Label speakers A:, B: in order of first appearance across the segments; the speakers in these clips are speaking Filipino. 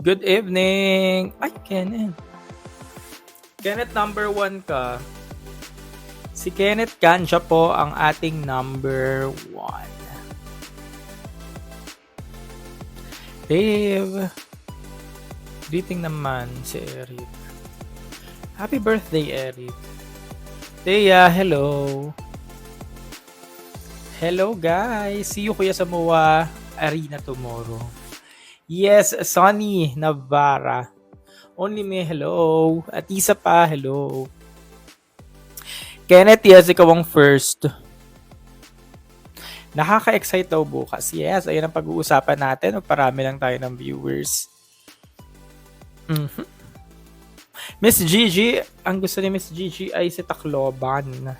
A: Good evening! Ay, Kenneth. Kenneth, number 1 ka. Si Kenneth Ganja po ang ating number 1. Dave. Greeting naman si Eric. Happy birthday, Eric. Thea, hello. Hello, guys. See you, Kuya Samoa Arena tomorrow. Yes, Sonny Navarra. Only me, hello. At isa pa, hello. Kenneth, yes, ikaw ang first. Nakaka-excite daw bukas. Yes, ayun ang pag-uusapan natin. Magparami lang tayo ng viewers. Miss Gigi, ang gusto ni Miss Gigi ay si Tacloban.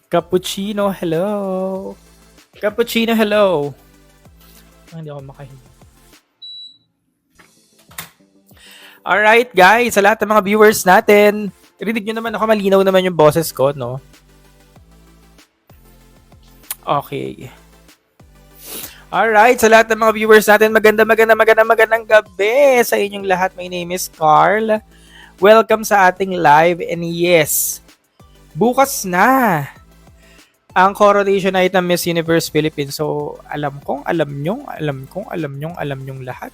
A: Cappuccino, hello. Cappuccino, hello. Hindi ako makahinga. Alright guys, sa lahat ng mga viewers natin, rinig nyo naman ako, malinaw naman yung boses ko, no? Okay. Alright, sa lahat ng mga viewers natin, magandang gabi sa inyong lahat. My name is Carl. Welcome sa ating live, and yes, bukas na ang coronation night ng Miss Universe Philippines. So, alam nyong lahat.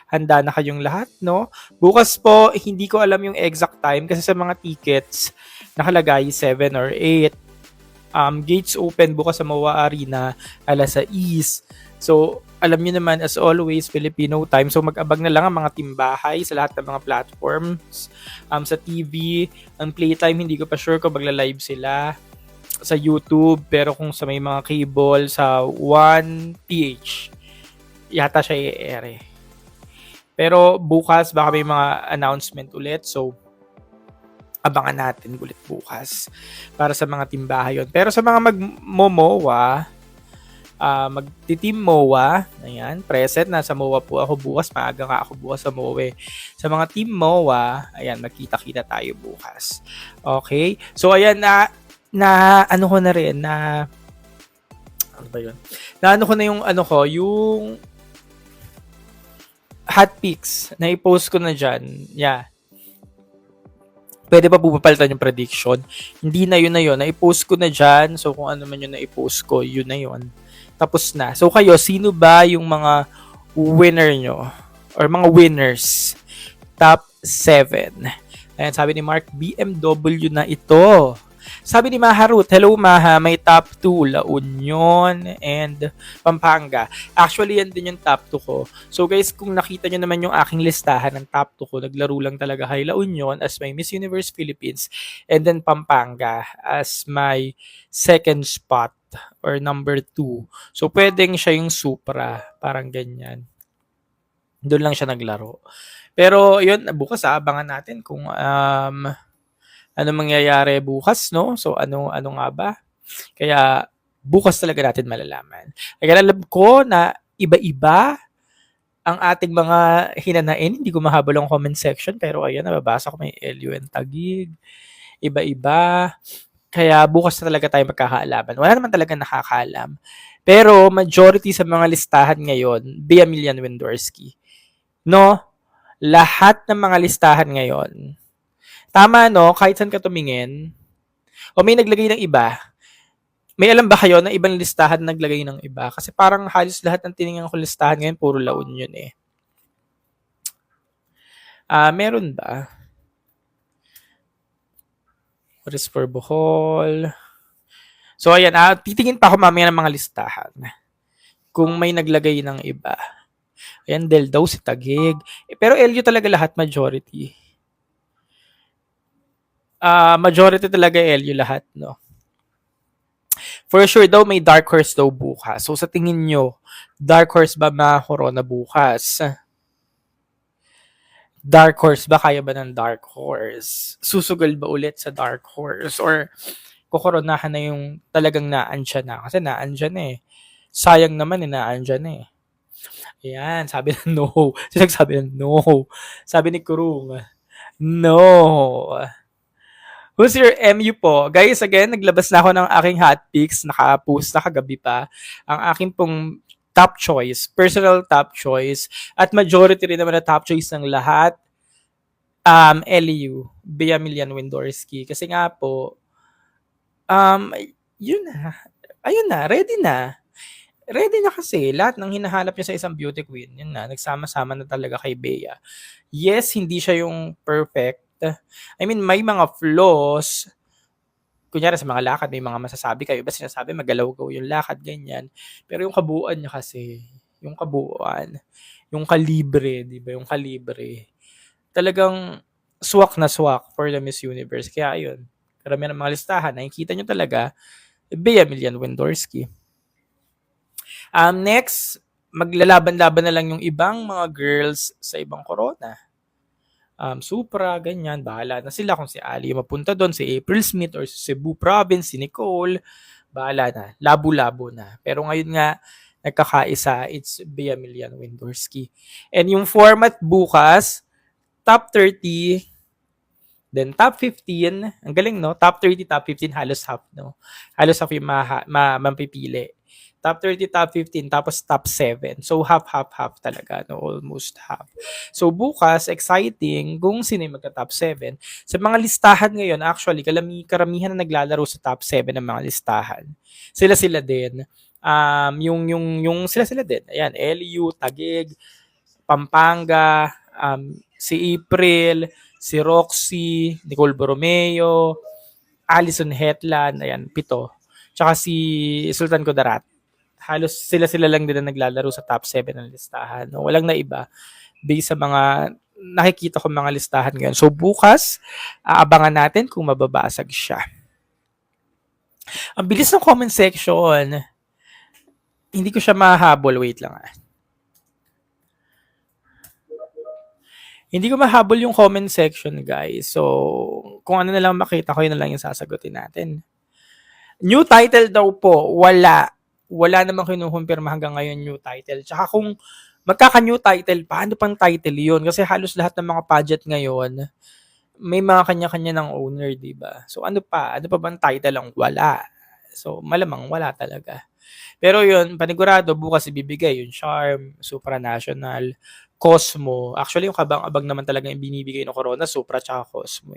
A: Handa na kayong lahat, no? Bukas po, hindi ko alam yung exact time kasi sa mga tickets, nakalagay 7 or 8. Gates open bukas sa MOA Arena, alas 6. So, alam nyo naman, as always, Filipino time. So, mag-abag na lang ang mga timbahay sa lahat ng mga platforms. Sa TV, ang playtime, hindi ko pa sure kung magla-live sila sa YouTube. Pero kung sa may mga cable, sa 1PH, yata siya i-ere. Pero bukas, baka may mga announcement ulit. So, abangan natin ulit bukas para sa mga timbahay yun. Pero sa mga mag-MOA, mag-team MOA, ayan, present, nasa MOA po ako bukas. Maaga nga ako bukas sa MOA. Sa mga team MOA, ayan, magkita-kita tayo bukas. Okay? So, ayan, ano ko na rin, ano ba yun? Ano ko na yung, yung hot picks, na-post ko na dyan. Yeah. Pwede pa pupapalitan yung prediction. Hindi na yun. Na-post ko na dyan. So, kung ano man yung na-post ko, yun na yun. Tapos na. So, kayo, sino ba yung mga winner nyo? Or mga winners? Top 7. Ayan, sabi ni Mark, BMW na ito. Sabi ni Maharut, hello Maha, may top 2, La Union and Pampanga. Actually, yan din yung top 2 ko. So guys, kung nakita nyo naman yung aking listahan ng top 2 ko, naglaro lang talaga kay La Union as my Miss Universe Philippines and then Pampanga as my second spot or number 2. So pwedeng siya yung Supra, parang ganyan. Doon lang siya naglaro. Pero yun, bukas abangan natin kung ano mangyayari bukas, no? So, ano nga ba? Kaya, bukas talaga natin malalaman. Kaya alam ko na iba-iba ang ating mga hinanain. Hindi ko mahabol ang comment section, pero ayan, nababasa ko may LUN Taguig. Iba-iba. Kaya, bukas na talaga tayo magkakaalaman. Wala naman talaga nakakaalam. Pero, majority sa mga listahan ngayon, Bea Millian Wendorski. No? Lahat ng mga listahan ngayon, tama, no? Kahit saan ka tumingin. O may naglagay ng iba. May alam ba kayo na ibang listahan naglagay ng iba? Kasi parang halos lahat ng tinignan ko listahan ngayon, puro La Union eh. Meron ba? What is for Bohol? So ayan, titingin pa ako mamaya ng mga listahan. Kung may naglagay ng iba. Ayan, Del daw si Taguig. Pero LU talaga lahat, majority. Majority talaga LU lahat, no? For sure daw may dark horse daw bukas. So sa tingin nyo, dark horse ba ma-corona bukas? Dark horse ba? Kaya ba ng dark horse? Susugal ba ulit sa dark horse? Or kukoronahan na yung talagang naandyan na? Kasi naandyan eh. Sayang naman naandyan eh. Ayan, sabi na no. Sabi na no. Sabi ni Kurung, no. Who's your MU po? Guys, again, naglabas na ako ng aking hot picks. Naka-post na kagabi pa. Ang aking pong top choice, personal top choice, at majority rin naman na top choice ng lahat, LU, Bea Millian Windorski. Kasi nga po, yun na, ayun na, ready na. Ready na kasi lahat ng hinahanap niya sa isang beauty queen. Yun na, nagsama-sama na talaga kay Bea. Yes, hindi siya yung perfect. I mean, may mga flaws. Kunyari sa mga lakad, may mga masasabi kayo. Iba sinasabi, magalaw-gaw yung lakad, ganyan. Pero yung kabuuan niya kasi, yung kabuuan, yung kalibre, di ba? Yung kalibre. Talagang swak na swak for the Miss Universe. Kaya ayun, karamihan ng mga listahan, nakikita nyo talaga, Bea Millian Windorski. Next, maglalaban-laban na lang yung ibang mga girls sa ibang corona. Supra, ganyan, bahala na sila kung si Ali yung mapunta doon, si April Smith or si Cebu Province, si Nicole, bahala na, labo-labo na. Pero ngayon nga, nagkakaisa, it's Bea Millian Windorski. And yung format bukas, top 30, then top 15, ang galing no, top 30, top 15, halos half no, halos half yung mapipili. Top 30, top 15, tapos top 7. So, half talaga, no? Almost half. So, bukas, exciting kung sino yung magka-top 7. Sa mga listahan ngayon, actually, karamihan na naglalaro sa top 7 ng mga listahan. Sila-sila din. Yung sila-sila din. Ayan, LU, Taguig, Pampanga, si April, si Roxy, Nicole Borromeo, Alison Hetland, ayan, 7. Tsaka si Sultan Kudarat. Halos sila lang din na naglalaro sa top 7 ng listahan. No? Walang na iba based sa mga nakikita ko mga listahan ngayon. So bukas, aabangan natin kung mababasag siya. Ang bilis ng comment section. Hindi ko siya mahabol. Wait lang Hindi ko mahabol yung comment section, guys. So, kung ano na lang makita ko, yun na lang yung sasagutin natin. New title daw po, wala. Wala namang kinukumpirma hanggang ngayon new title. Tsaka kung magkaka-new title, paano pang title yun? Kasi halos lahat ng mga pageant ngayon, may mga kanya-kanya ng owner, di ba? So ano pa? Ano pa bang title ang wala? So malamang wala talaga. Pero yun, panigurado, bukas ibibigay yung Charm, Supranational, Cosmo. Actually, yung kabang-abang naman talaga yung binibigay ng Corona, Supra tsaka Cosmo.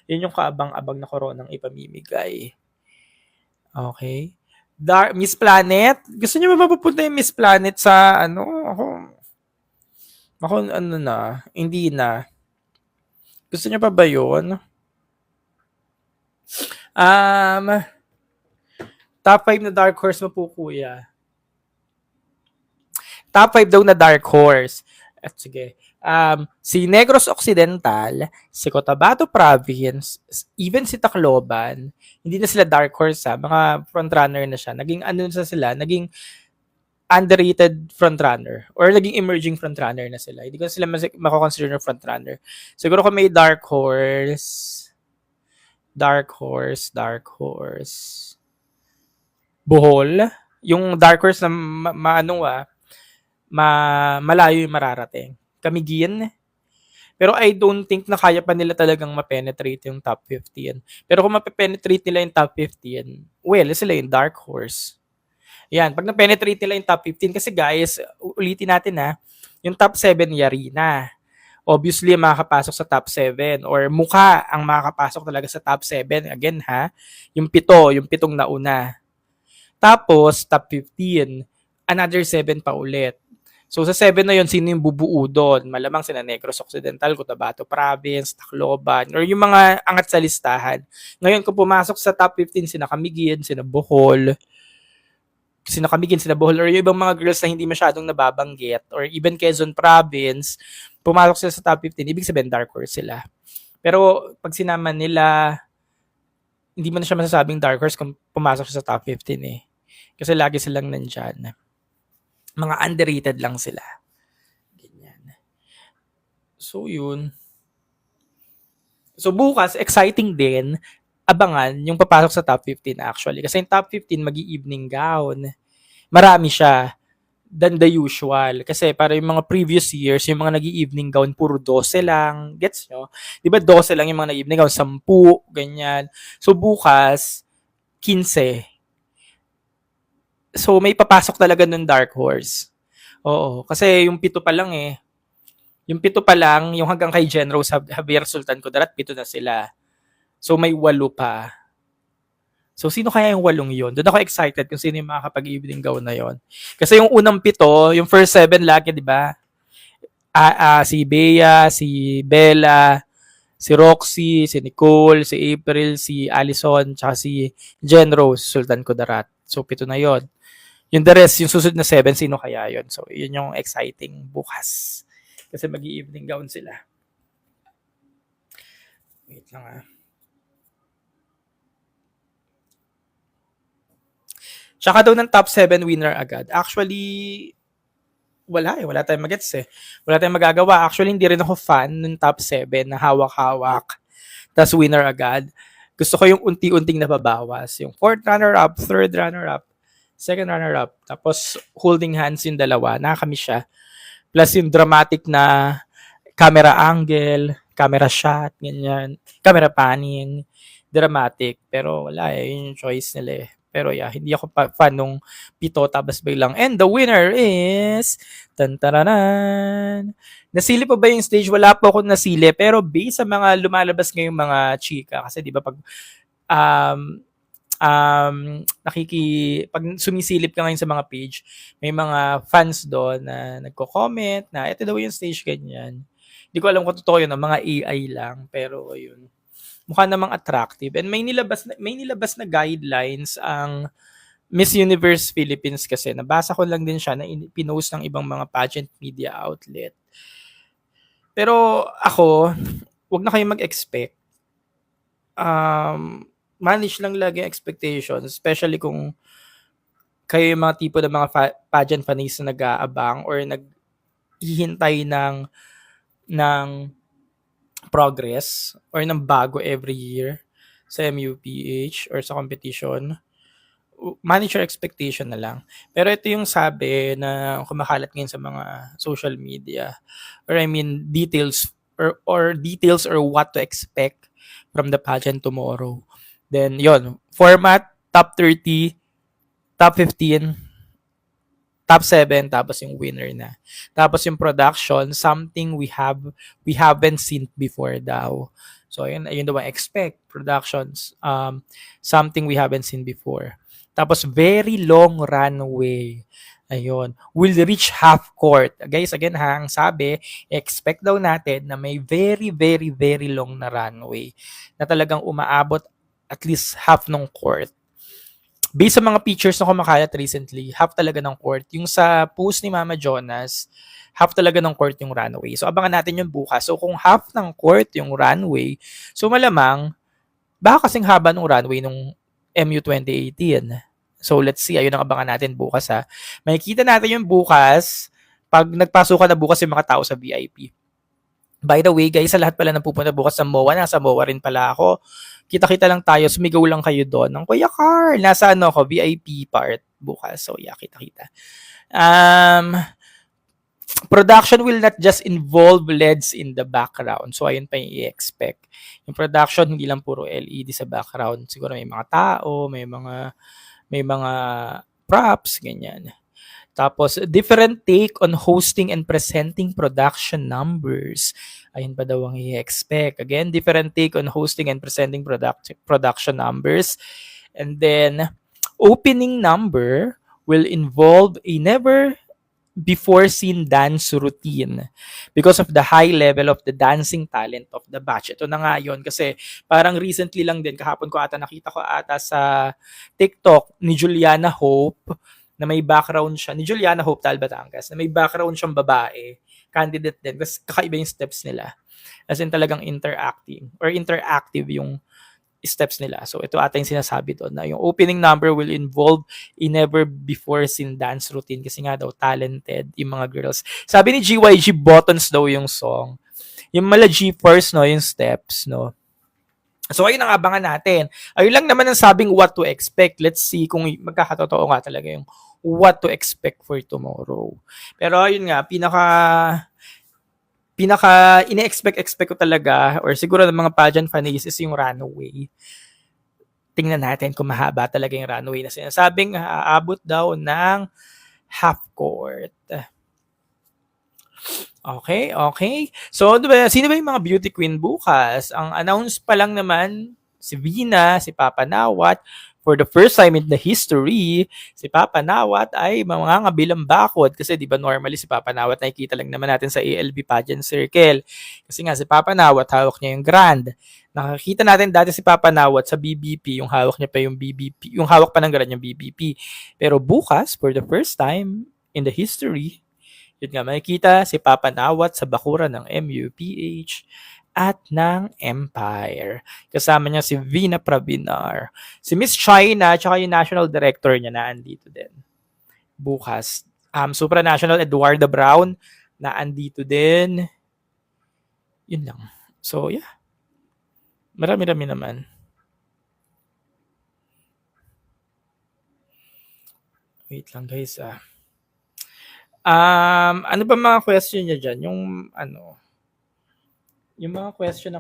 A: Yun yung kabang-abang na Corona ang ipamimigay. Okay. Miss Planet? Gusto niyo ba mapupunta yung Miss Planet sa ano? Ako ano na, hindi na. Gusto niyo pa ba yun? Top 5 na Dark Horse mo po, kuya. Top 5 daw na Dark Horse. At sige. Si Negros Occidental, si Cotabato Province, even si Tacloban, hindi na sila Dark Horse mga frontrunner na siya. Naging ano na sila, naging underrated frontrunner or naging emerging frontrunner na sila. Hindi ko sila mako-consider na frontrunner. Siguro kung may Dark Horse, Bohol, yung Dark Horse na malayo yung mararating. Camiguin. Pero I don't think na kaya pa nila talagang ma-penetrate yung top 15. Pero kung ma-penetrate nila yung top 15, well, sila yung Dark Horse. Yan, pag na-penetrate nila yung top 15, kasi guys, ulitin natin yung top 7 yari na. Obviously, makakapasok sa top 7 or mukha ang makakapasok talaga sa top 7. Again yung 7 nauna. Tapos, top 15, another 7 pa ulit. So sa 7 na yon, sino yung bubuo doon? Malamang sina Negros Occidental, Cotabato Province, Tacloban, or yung mga angat sa listahan. Ngayon kung pumasok sa top 15, sina Camiguin, sina Bohol, or yung ibang mga girls na hindi masyadong nababanggit, or even Quezon Province, pumasok sila sa top 15, ibig sabihin Dark Horse sila. Pero pag sinama nila, hindi mo na siya masasabing Dark Horse kung pumasok siya sa top 15 Kasi lagi silang nandyan. Mga underrated lang sila. Ganyan. So, yun. So, bukas, exciting din, abangan yung papasok sa top 15 actually. Kasi yung top 15, magi-evening gown. Marami siya than the usual. Kasi para yung mga previous years, yung mga nag-evening gown, puro 12 lang. Gets nyo? Di ba 12 lang yung mga nag-evening gown? 10, ganyan. So, bukas, 15. So, may papasok talaga nun Dark Horse. Oo, kasi yung pito pa lang eh. Yung pito pa lang, yung hanggang kay Jen Rose Javier Sultan Kudarat, pito na sila. So, may 8 pa. So, sino kaya yung 8 yun? Doon ako excited kung sino yung makakapag-evening gown na yon. Kasi yung unang pito, yung first 7 lagi, di ba? Si Bea, si Bella, si Roxy, si Nicole, si April, si Allison, tsaka si Jen Rose, Sultan Kudarat. So, pito na yon. Yung the rest, yung susunod na 7, sino kaya yon? So, yun yung exciting bukas. Kasi mag-evening gown sila. Wait lang ah. Tsaka daw ng top 7 winner agad. Actually, wala eh. Wala tayong magets eh. Wala tayong magagawa. Actually, hindi rin ako fan ng top 7 na hawak-hawak. Tas winner agad. Gusto ko yung unti-unting nababawas. Yung fourth runner-up, third runner-up, second runner-up. Tapos holding hands yung dalawa. Nakakamiss siya. Plus yung dramatic na camera angle, camera shot, ganyan. Camera panning, dramatic. Pero wala eh. Yun yung choice nila eh. Pero yeah, hindi ako fan nung pito tapos biglang, and the winner is, tantaranan. Nasili pa ba yung stage? Wala po ako nasili. Pero based sa mga lumalabas ngayong mga chika, kasi di ba pag um, pag sumisilip ka ngayon sa mga page, may mga fans doon na nagko-comment na ito daw yung stage ganyan. Hindi ko alam kung totoo yun, mga AI lang, pero yun. Mukha namang attractive. And may nilabas na guidelines ang Miss Universe Philippines kasi nabasa ko lang din siya na pinost ng ibang mga pageant media outlet. Pero ako, wag na kayong mag-expect. Manage lang lagi ang expectations, especially kung kayo yung mga tipo ng mga pageant fans na nag-aabang or naghihintay ng progress or ng bago every year sa MUPH or sa competition. Manage your expectation na lang. Pero ito yung sabi na kumakalat ngayon sa mga social media, or I mean details or details or what to expect from the pageant tomorrow. Then yon, format, top 30, top 15, top 7, tapos yung winner na. Tapos yung production, something we haven't seen before daw. So ayun daw expect productions, something we haven't seen before. Tapos very long runway. Ayun. Will reach half court. Guys, again ha, ang sabi, expect daw natin na may very, very, very long na runway na talagang umaabot at least half ng court. Based sa mga pictures na kumakalat recently, half talaga ng court. Yung sa post ni Mama Jonas, half talaga ng court yung runway. So abangan natin yung bukas. So kung half ng court yung runway, so malamang, baka kasing haba ng runway nung MU 2018. So let's see, ayun ang abangan natin bukas ha. Makikita natin yung bukas pag nagpasukan na bukas yung mga tao sa VIP. By the way, guys, sa lahat pala ng pupunta bukas sa MOA, nasa MOA rin pala ako. Kita-kita lang tayo, sumigaw lang kayo doon. Ng Kuya Carl, nasa ako, VIP part bukas. So yeah, kita-kita. Production will not just involve LEDs in the background. So ayun pa yung i-expect. Yung production, hindi lang puro LED sa background. Siguro may mga tao, may mga props, ganyan. Tapos, different take on hosting and presenting production numbers. Ayun pa daw ang i-expect. Again, different take on hosting and presenting production numbers. And then, opening number will involve a never before seen dance routine because of the high level of the dancing talent of the batch. Ito na nga yun kasi parang recently lang din, kahapon ko ata nakita ko ata sa TikTok ni Juliana Hope na may background siya, ni Juliana Hope Tal Batangas, na may background siyang babae, candidate din, kasi kakaiba yung steps nila. As in talagang interactive yung steps nila. So ito ata yung sinasabi doon na yung opening number will involve a never before seen dance routine kasi nga daw talented yung mga girls. Sabi ni GYG, Buttons daw yung song. Yung mala G first, no, yung steps, no. So ayun ang abangan natin. Ayun lang naman ang sabing what to expect. Let's see kung magkakatotoo nga talaga yung what to expect for tomorrow. Pero ayun nga, pinaka ine-expect ko talaga or siguro ng mga pageant fans is yung runway. tingnan natin kung mahaba talaga yung runway na sinasabing aabot daw ng half court. Okay, okay. So, sino ba yung mga beauty queen bukas? Ang announce pa lang naman, si Vina, si Papa Nawat. For the first time in the history, si Papa Nawat ay mangangabilang bakod. Kasi di ba normally si Papa Nawat nakikita lang naman natin sa ALB pageant circle. Kasi nga si Papa Nawat, hawak niya yung grand. Nakakita natin dati si Papa Nawat sa BBP, yung hawak niya pa yung BBP, yung hawak pa ng grand yung BBP. Pero bukas, for the first time in the history, yun nga, makikita si Papa Nawat sa bakuran ng MUPH at ng Empire. Kasama niya si Vina Pravinar. Si Miss China, tsaka yung national director niya na andito din. Bukas. Supranational Eduardo Brown na andito din. Yun lang. So, yeah. Marami-rami naman. Wait lang guys ano ba mga question niya dyan? Yung mga question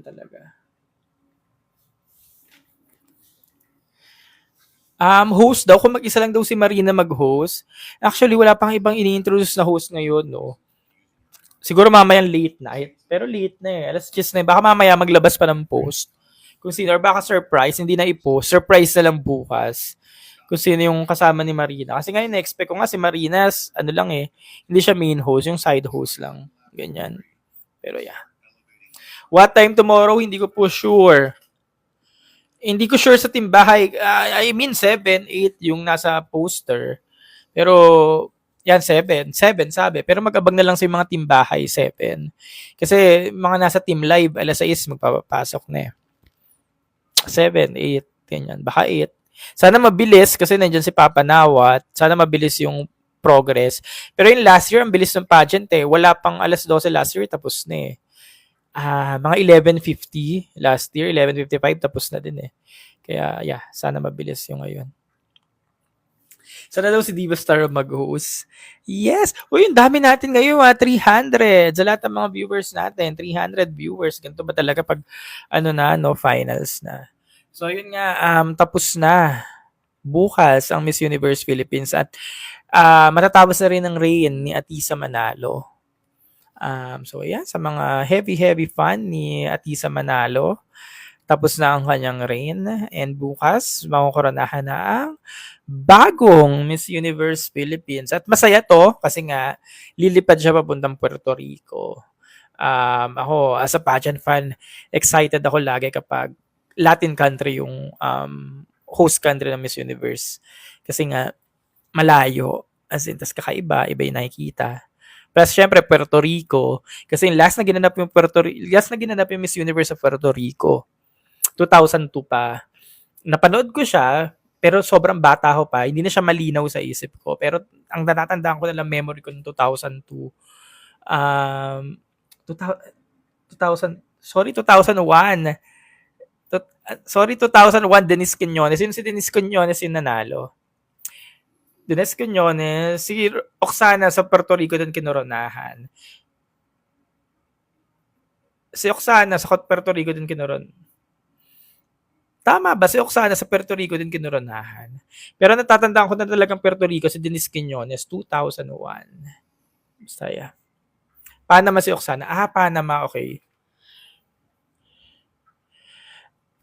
A: talaga. Host daw, kung mag-isa lang daw si Marina mag-host. Actually, wala pang ibang ini-introduce na host ngayon, no? Siguro mamayang late night. Pero late na eh. Alas 10 na eh. Baka mamaya maglabas pa ng post. Kung sino, or baka surprise, hindi na i-post. Surprise na lang bukas. Kung sino yung kasama ni Marina. Kasi ngayon, na-expect ko nga si Marina, hindi siya main host, yung side host lang. Ganyan. Pero yeah. What time tomorrow? Hindi ko po sure. Hindi ko sure sa timbahay. I mean 7, 8 yung nasa poster. Pero yan 7 sabi. Pero mag-abang na lang sa mga timbahay 7. Kasi mga nasa team live alas 6 magpapasok na eh. 7, 8 ganyan. Baka 8. Sana mabilis kasi nandiyan si Papa Nawat. Sana mabilis yung progress. Pero yung last year ang bilis ng pageant eh. Wala pang alas 12 last year tapos na eh. Mga 11:50 last year, 11:55 tapos na din eh. Kaya yeah, sana mabilis yung ngayon. Sana daw si Diva Star mag-host. Yes! Uy, yung dami natin ngayon 300. Sa lahat ng mga viewers natin, 300 viewers. Ganito ba talaga pag finals na. So yun nga, tapos na. Bukas ang Miss Universe Philippines at matatapos na rin ang reign ni Atisa Manalo. So ayan, sa mga heavy fan ni Atisa Manalo, tapos na ang kanyang reign and bukas makukoronahan na ang bagong Miss Universe Philippines. At masaya to kasi nga lilipad siya papuntang Puerto Rico. Ako as a pageant fan, excited ako lagi kapag Latin country yung host country ng Miss Universe. Kasi nga malayo, as in, tas kakaiba, iba yung nakikita. Plus, syempre, Puerto Rico. Kasi last na ginanap yung Miss Universe sa Puerto Rico. 2002 pa. Napanood ko siya, pero sobrang bata ko pa. Hindi na siya malinaw sa isip ko. Pero ang natatandaan ko na lang memory ko ng 2002. 2001. Sorry, 2001, Dennis Quinones. Yun si Dennis Quinones yung nanalo. Dennis Quinones, si Oksana sa Puerto Rico din kinoronahan. Si Oksana sa Puerto Rico din kinoronahan. Tama ba? Si Oksana sa Puerto Rico din kinoronahan. Pero natatandaan ko na talagang Puerto Rico si Dennis Quinones, 2001. Basta yeah. Panama si Oksana. Panama, okay.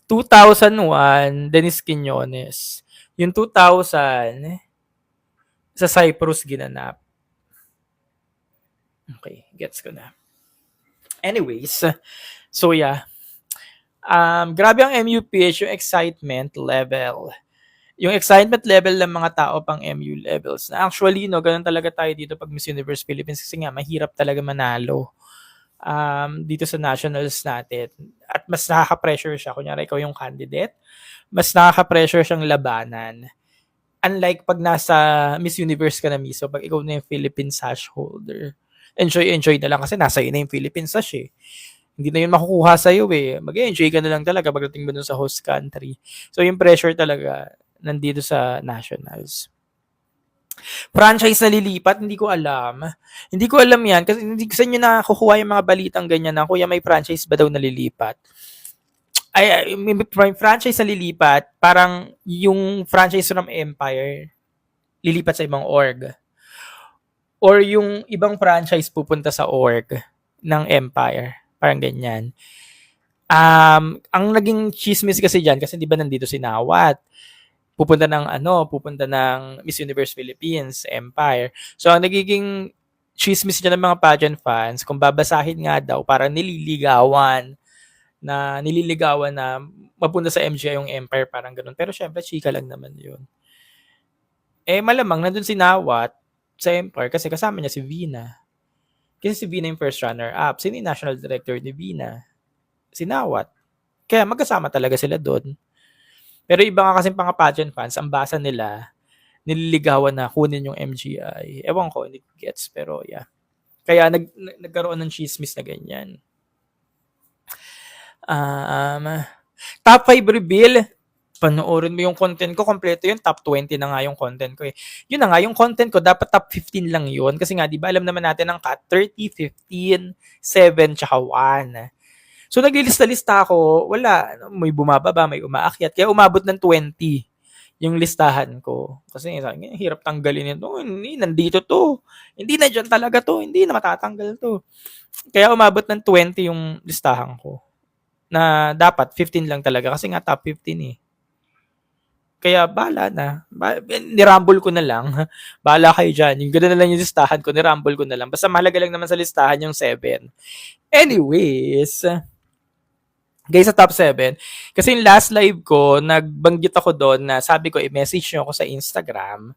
A: 2001, Dennis Quinones. Yung 2000, sa Cyprus ginanap. Okay, gets ko na. Anyways, so yeah. Grabe ang MUPH, yung excitement level. Yung excitement level ng mga tao pang MU levels. Na actually, ganun talaga tayo dito pag Miss Universe Philippines kasi nga, mahirap talaga manalo dito sa nationals natin. At mas nakaka-pressure siya. Kunyari, ikaw yung candidate. Mas nakaka-pressure siyang labanan. Unlike pag nasa Miss Universe ka na mismo, pag ikaw na yung Philippine sash holder, enjoy na lang kasi nasa iyo na yung Philippine sash eh. Hindi na yun makukuha sa'yo eh. Mag-enjoy ka na lang talaga pagdating mo dun sa host country. So yung pressure talaga nandito sa nationals. Franchise na lilipat, hindi ko alam. Hindi ko alam yan kasi hindi ko sa inyo nakakuha yung mga balitang ganyan na kuya may franchise ba daw nalilipat. may franchise na lilipat, parang yung franchise from Empire, lilipat sa ibang org. Or yung ibang franchise pupunta sa org ng Empire. Parang ganyan. Ang naging chismis kasi dyan, kasi di ba nandito si Nawat, pupunta ng Miss Universe Philippines, Empire. So, ang nagiging chismis dyan ng mga pageant fans, kung babasahin nga daw, parang nililigawan na mapunta sa MGI yung Empire, parang ganun. Pero syempre, chika lang naman yun. Malamang nandun si Nawat sa Empire kasi kasama niya si Vina. Kasi si Vina yung first runner-up. Sino yung national director ni Vina? Si Nawat. Kaya magkasama talaga sila doon. Pero iba nga kasing mga pageant fans, ang basa nila, nililigawan na kunin yung MGI. Ewan ko, hindi gets, pero yeah. Kaya nagkaroon ng chismis na ganyan. Top 5 reveal. Panoorin mo yung content ko, kompleto yun, top 20 na nga yung content ko eh. Yun na nga, yung content ko, dapat top 15 lang yun. Kasi nga, di ba, alam naman natin ang cut, 30, 15, 7, tsaka 1. So, naglilista-lista ako, wala, may bumababa, may umaakyat. Kaya umabot ng 20 yung listahan ko. Kasi hirap tanggalin ito. Hindi, nandito to. Hindi na dyan talaga to. Hindi na matatanggal to. Kaya umabot ng 20 yung listahan ko. Na dapat 15 lang talaga kasi nga top 15 eh. Kaya bala na. Nirumble ko na lang. Bala kayo dyan. Yung gano'n na lang yung listahan ko, nirumble ko na lang. Basta mahalaga lang naman sa listahan yung 7. Anyways, guys, sa top 7, kasi yung last live ko, nagbanggit ako doon na sabi ko, i-message nyo ako sa Instagram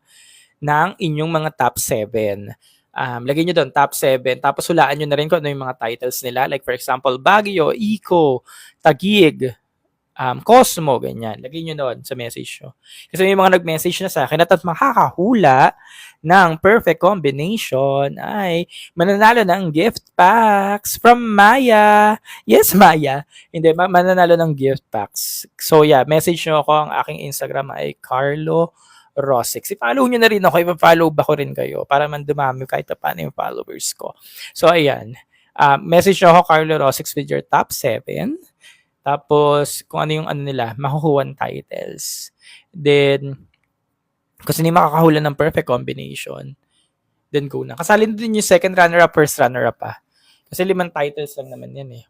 A: ng inyong mga top 7. Lagay nyo doon, top 7. Tapos hulaan nyo na rin kung ano yung mga titles nila. Like for example, Baguio, Eco, Taguig, Cosmo, ganyan. Lagay nyo doon sa message nyo. Kasi may mga nag-message na sa akin at makakahula ng perfect combination ay mananalo ng gift packs from Maya. Yes, Maya. Hindi, mananalo ng gift packs. So yeah, message nyo ako. Ang aking Instagram ay Carlo Rosix. I-follow nyo na rin ako. I-follow ba ko rin kayo para man dumami kahit paano yung followers ko. So ayan. Message nyo ako Carlo Rosix with your top 7. Tapos, kung ano yung nila, makukuha titles. Then, kasi hindi makakahula ng perfect combination, then go na. Kasali din yung second runner-up, first runner-up pa. Kasi 5 titles lang naman yan eh.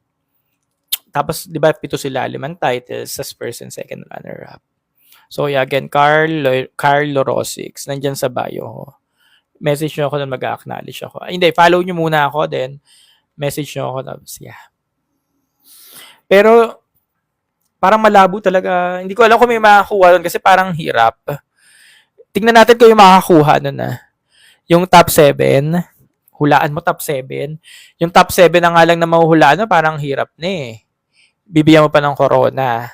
A: Tapos, di ba, 7 sila, 5 titles sa first and second runner-up. So, yeah, again, Carlo Rosix, nandyan sa bio ko. Message nyo ako na mag-acknowledge ako. Hindi, follow nyo muna ako, then message nyo ako. Tapos, yeah. Pero, parang malabo talaga. Hindi ko alam kung may makakuha doon kasi parang hirap. Tingnan natin kung yung makakuha doon na. Yung top 7, hulaan mo top 7. Yung top 7 na nga lang na mahuhulaan mo, parang hirap na eh. Bibigyan mo pa ng corona.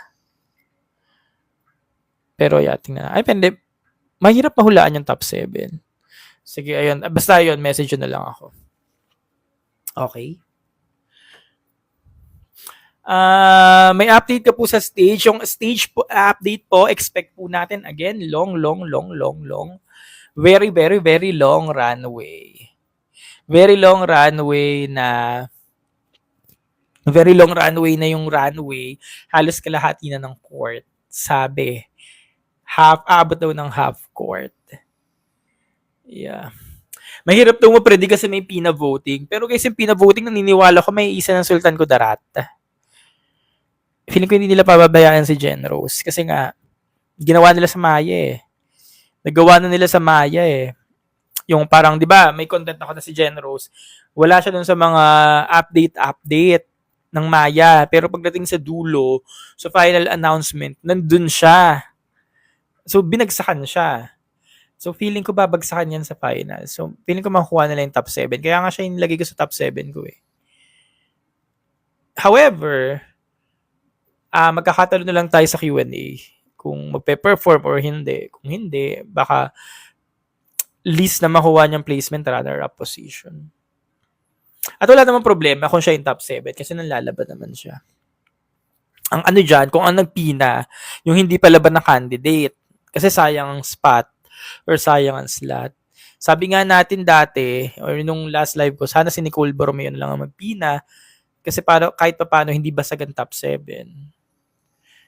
A: Pero yeah, tingnan. Ay, pwede. Mahirap mahulaan yung top 7. Sige, ayun. Basta ayun, message na lang ako. Okay. May update ka po sa stage. Yung stage po, update po, expect po natin again, long. Very, very, very long runway. Very long runway na yung runway. Halos kalahati na ng court. Sabi, abot daw ng half court. Yeah. Mahirap daw ma-predict kasi may pina-voting. Pero guys, yung pina-voting, naniniwala ko may isa ng Sultan Kudarat. Feeling ko hindi nila pababayaan si Jen Rose. Kasi nga, ginawa nila sa Maya eh. Nagawa na nila sa Maya eh. Yung parang, di ba, may content ako na si Jen Rose. Wala siya dun sa mga update ng Maya. Pero pagdating sa dulo, sa final announcement, nandun siya. So, binagsakan siya. So, feeling ko babagsakan yan sa final. So, feeling ko makukuha nila yung top 7. Kaya nga siya yung nilagay ko sa top 7 ko eh. However, magkakatalo na lang tayo sa Q&A kung magpe-perform or hindi. Kung hindi, baka least na makuha niyang placement runner-up position. At wala namang problema kung siya yung top 7 kasi nanlalaban naman siya. Ang ano dyan, kung ang nagpina, yung hindi pa laban na candidate. Kasi sayang ang spot or sayang ang slot. Sabi nga natin dati, or nung last live ko, sana si Nicole Borromeo lang ang magpina kasi para, kahit pa paano hindi basag ang top 7.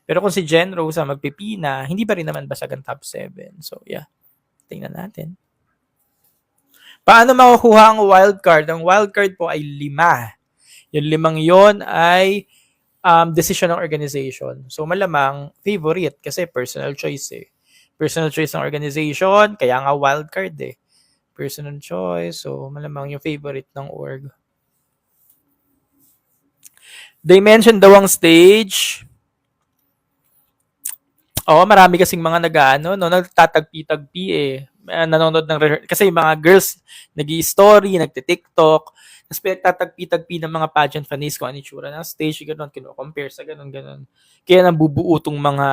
A: Pero kung si Jen Rose ang magpipina, hindi pa rin naman basag ang top 7. So, yeah. Tingnan natin. Paano makukuha ang wildcard? Ang wildcard po ay 5. Yung 5 yon ay decision ng organization. So, malamang favorite kasi personal choice eh. Personal choice ng organization, kaya nga wildcard eh. Personal choice, so malamang yung favorite ng org. Dimension daw ang stage. Oo, marami kasing mga nag-ano, no, nagtatagpi-tagpi eh. Nanonood ng kasi yung mga girls nag-i-story, nagte-TikTok, tapos pinagtatagpi-tagpi ng mga pageant fans kung ano itsura ng stage, gano'n, kino-compare sa gano'n. Kaya nabubuo tong mga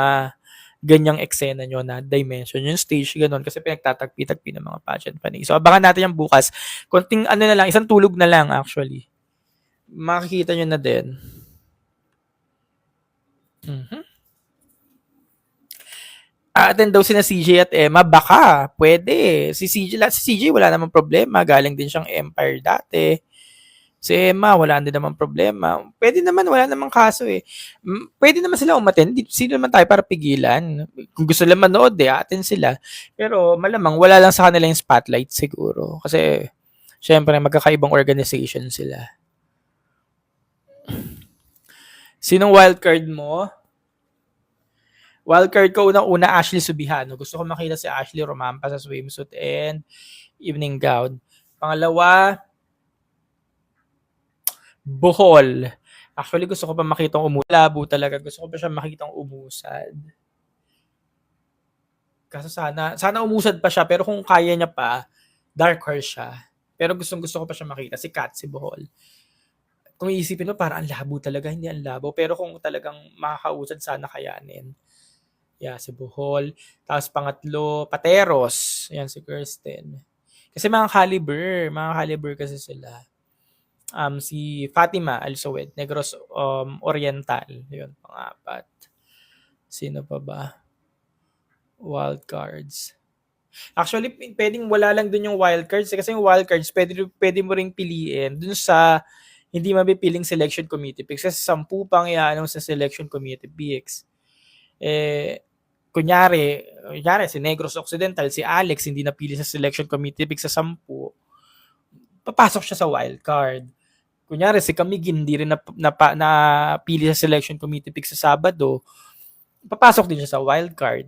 A: ganyang eksena nyo na dimension, yung stage, gano'n, kasi pinagtatagpi-tagpi ng mga pageant fans. So, abangan natin yung bukas. Konting ano na lang, isang tulog na lang actually. Makikita nyo na din. Attend daw sina CJ at Emma, baka, pwede. Si CJ wala namang problema, galing din siyang Empire dati. Si Emma, wala din namang problema. Pwede naman, wala namang kaso eh. Pwede naman sila umattend, sino naman tayo para pigilan? Kung gusto lang manood attend sila. Pero malamang wala lang sa kanila yung spotlight siguro. Kasi, syempre, magkakaibang organization sila. Sinong wildcard mo? Wildcard ko unang-una Ashley Subihano. Gusto ko makita si Ashley Romampa sa swimsuit and evening gown. Pangalawa, Bohol. Actually, gusto ko pa makitang umulabo talaga. Gusto ko pa siya makitang umusad. Kaso sana umusad pa siya. Pero kung kaya niya pa, dark horse siya. Pero gusto ko pa siya makita. Si Kat, si Bohol. Kung iisipin mo, parang ang labo talaga. Hindi ang labo. Pero kung talagang makakausad, sana kayanin. Yeah, si Bohol. Tapos pangatlo, Pateros. Yan, si Kirsten. Kasi mga caliber kasi sila. Si Fatima Alsoed, Negros Oriental. Yun, pang-apat. Sino pa ba? Wildcards. Actually, pwedeng wala lang dun yung wildcards. Kasi yung wildcards, pwede mo ring piliin dun sa hindi mapipiling selection committee picks. Kasi 10 pang iaanong sa selection committee picks. Kunyari si Negros Occidental, si Alex hindi napili sa selection committee pick sa 10, papasok siya sa wild card. Kunyari si Camigin hindi rin napili sa selection committee pick sa Sabado, papasok din siya sa wild card.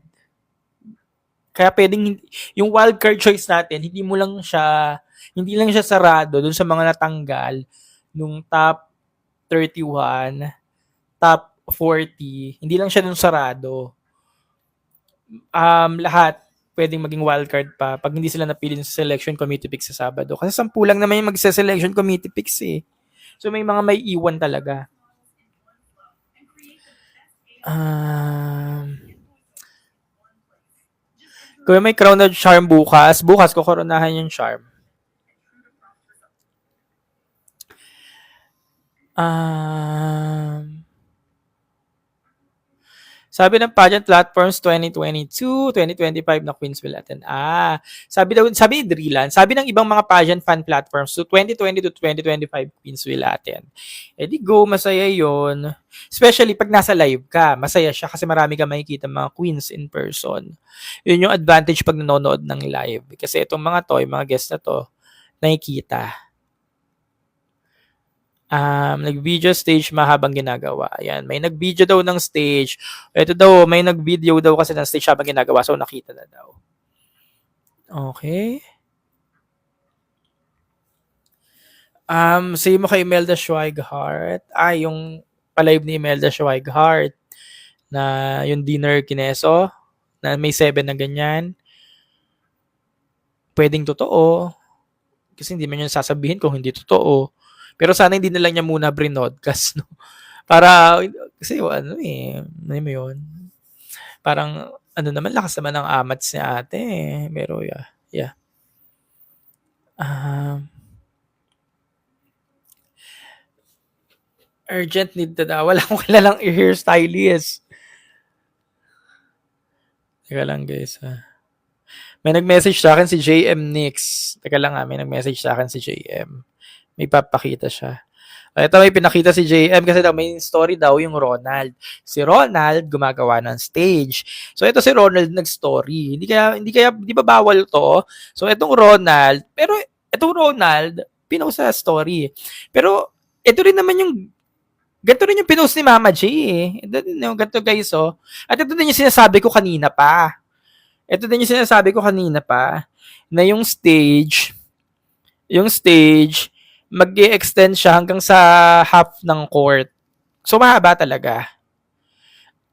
A: Kaya pwedeng yung wild card choice natin, hindi lang siya sarado dun sa mga natanggal nung top 31, top 40, hindi lang siya dun sarado. Lahat pwedeng maging wildcard pa pag hindi sila napili sa selection committee picks sa Sabado. Kasi 10 lang naman yung magsa-selection committee picks eh. So may mga may iwan talaga. Kung may crown of charm bukas kukoronahan yung charm. Sabi ng pageant platforms 2022, 2025 na Queens will attend. Sabi ni Drilan, sabi ng ibang mga pageant fan platforms, so 2020 to 2025 Queens will attend. Di go, masaya yon. Especially pag nasa live ka, masaya siya kasi marami ka makikita mga queens in person. Yun yung advantage pag nanonood ng live. Kasi itong mga to, yung mga guests na to, nakikita. Nag-video stage mahabang ginagawa. Ayan, may nag-video daw ng stage. Ito daw, may nag-video daw kasi ng stage habang ginagawa. So, nakita na daw. Okay. Say mo kay Imelda Schweighardt. Yung palive ni Imelda Schweighardt na yung dinner kineso na may 7 na ganyan. Pwedeng totoo. Kasi hindi man yun sasabihin kung hindi totoo. Pero sana hindi na lang niya muna brinodcast, no? Para, kasi ano mo yun? Parang, naman, lakas naman ng amats ni ate eh. Pero, yeah. Urgent need na daw. Wala akong kilalang hairstylist. Teka lang guys. May nag-message sa akin si JM Nix. Teka lang may nag-message sa akin si JM. May papakita siya. Ito may pinakita si JM kasi daw may story daw yung Ronald. Si Ronald gumagawa ng stage. So ito si Ronald nag-story. Hindi ba bawal to? So itong Ronald, pero itong Ronald pinost sa story. Pero ito rin naman yung ganito rin yung pinost ni Mama J eh. Ito din yung ganito guys oh. At ito din yung sinasabi ko kanina pa. Na yung stage mag-i-extend siya hanggang sa half ng court. So mahaba talaga.